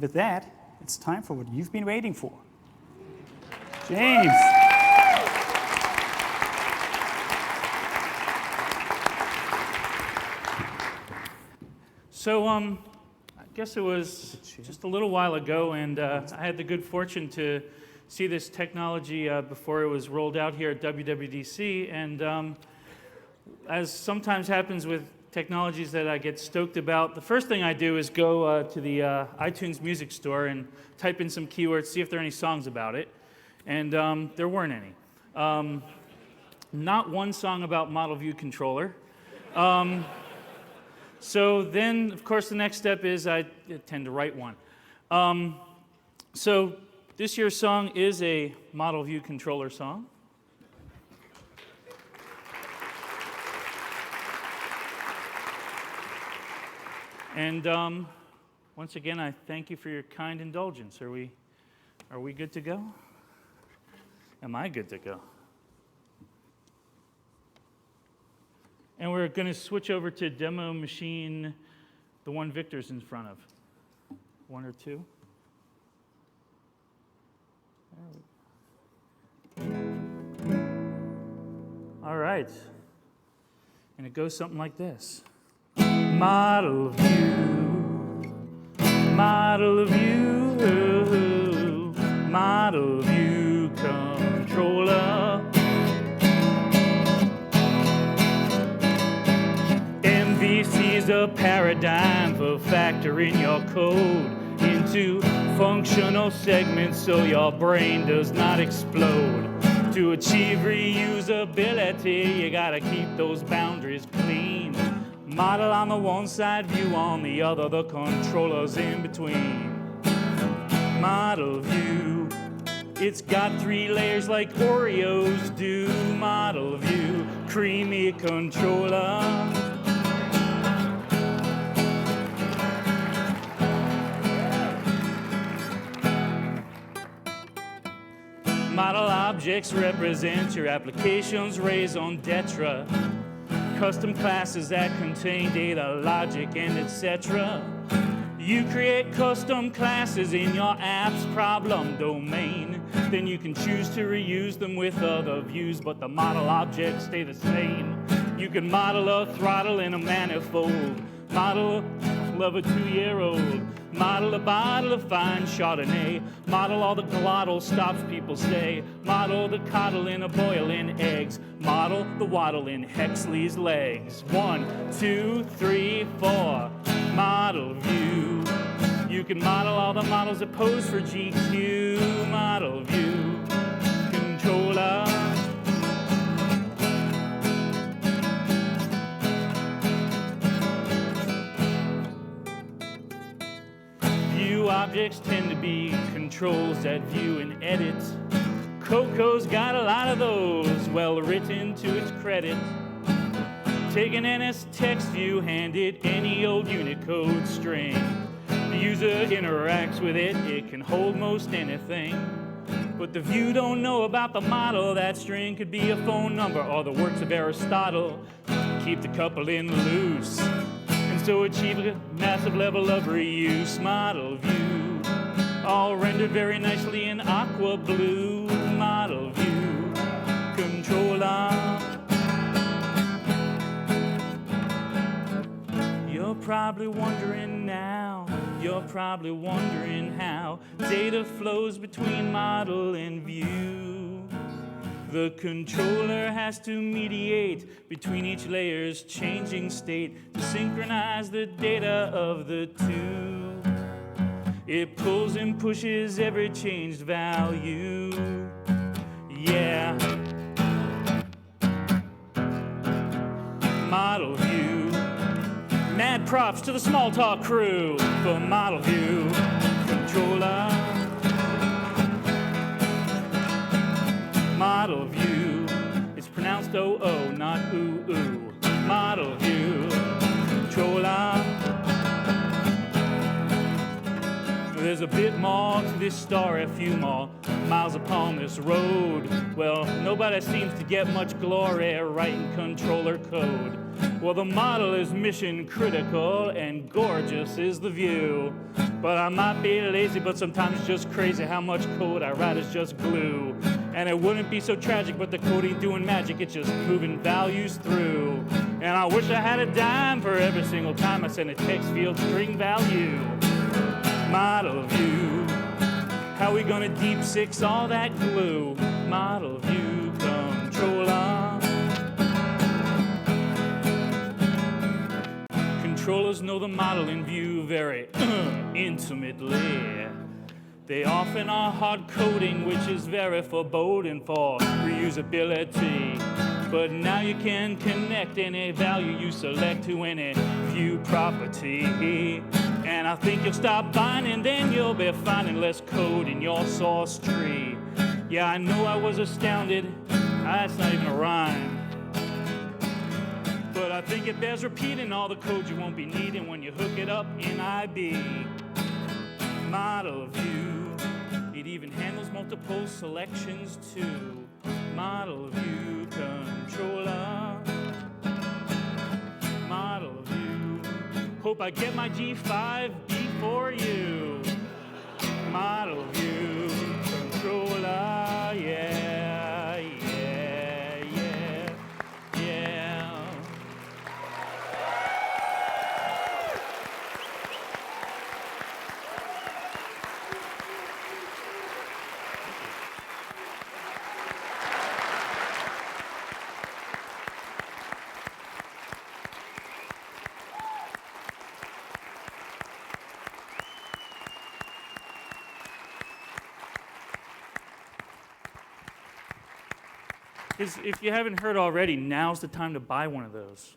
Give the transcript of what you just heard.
With that, it's time for what you've been waiting for. James. So, I guess it was just a little while ago, and I had the good fortune to see this technology before it was rolled out here at WWDC, and as sometimes happens with technologies that I get stoked about, the first thing I do is go to the iTunes music store and type in some keywords, see if there are any songs about it, and there weren't any. Not one song about Model View Controller. So then, of course, the next step is I tend to write one. So this year's song is a Model View Controller song. And once again, I thank you for your kind indulgence. Are we good to go? Am I good to go? And we're going to switch over to demo machine, the one Victor's in front of. One or two. All right. And it goes something like this. Model view, model view, model view controller. MVC is a paradigm for factoring your code into functional segments so your brain does not explode. To achieve reusability, you gotta keep those boundaries clean. Model on the one side, view on the other, the controllers in between. Model view, it's got 3 layers like Oreos do. Model view, creamy controller. Model objects represent your application's raison d'etre. Custom classes that contain data, logic, and etc. You create custom classes in your app's problem domain. Then you can choose to reuse them with other views, but the model objects stay the same. You can model a throttle in a manifold, model of a 2-year-old, model a bottle of fine Chardonnay, model all the glottal stops people say, model the coddle in a boil in eggs, model the waddle in Hexley's legs. 1, 2, 3, 4, model view. You can model all the models that pose for GQ, model view controller. Objects tend to be controls that view and edit. Coco's got a lot of those, well written to its credit. Take an NS text view, hand it any old Unicode string. The user interacts with it, it can hold most anything. But the view don't know about the model. That string could be a phone number or the works of Aristotle. Keep the coupling loose, and so achieve a massive level of reuse. Model view, all rendered very nicely in aqua blue. Model view controller. You're probably wondering now, you're probably wondering how data flows between model and view. The controller has to mediate between each layer's changing state to synchronize the data of the two. It pulls and pushes every changed value. Yeah. Model view. Mad props to the small talk crew for model view controller. Model view, it's pronounced O-O, not ooh-ooh. Model view controller. There's a bit more to this story, a few more miles upon this road. Well, nobody seems to get much glory writing controller code. Well, the model is mission critical and gorgeous is the view. But I might be lazy, but sometimes it's just crazy how much code I write is just glue. And it wouldn't be so tragic, but the code ain't doing magic, it's just moving values through. And I wish I had a dime for every single time I send a text field string value. Model view, how we gonna deep six all that glue? Model view controller. Controllers know the model in view very intimately. They often are hard coding, which is very foreboding for reusability. But now you can connect any value you select to any view property. And I think you'll stop buying, and then you'll be finding less code in your source tree. Yeah, I know I was astounded. That's not even a rhyme. But I think it bears repeating all the code you won't be needing when you hook it up in IB. Model view, it even handles multiple selections too. Model view controller. Model view, hope I get my G5 before you. Model view controller, yeah, yeah, yeah, yeah. If you haven't heard already, now's the time to buy one of those.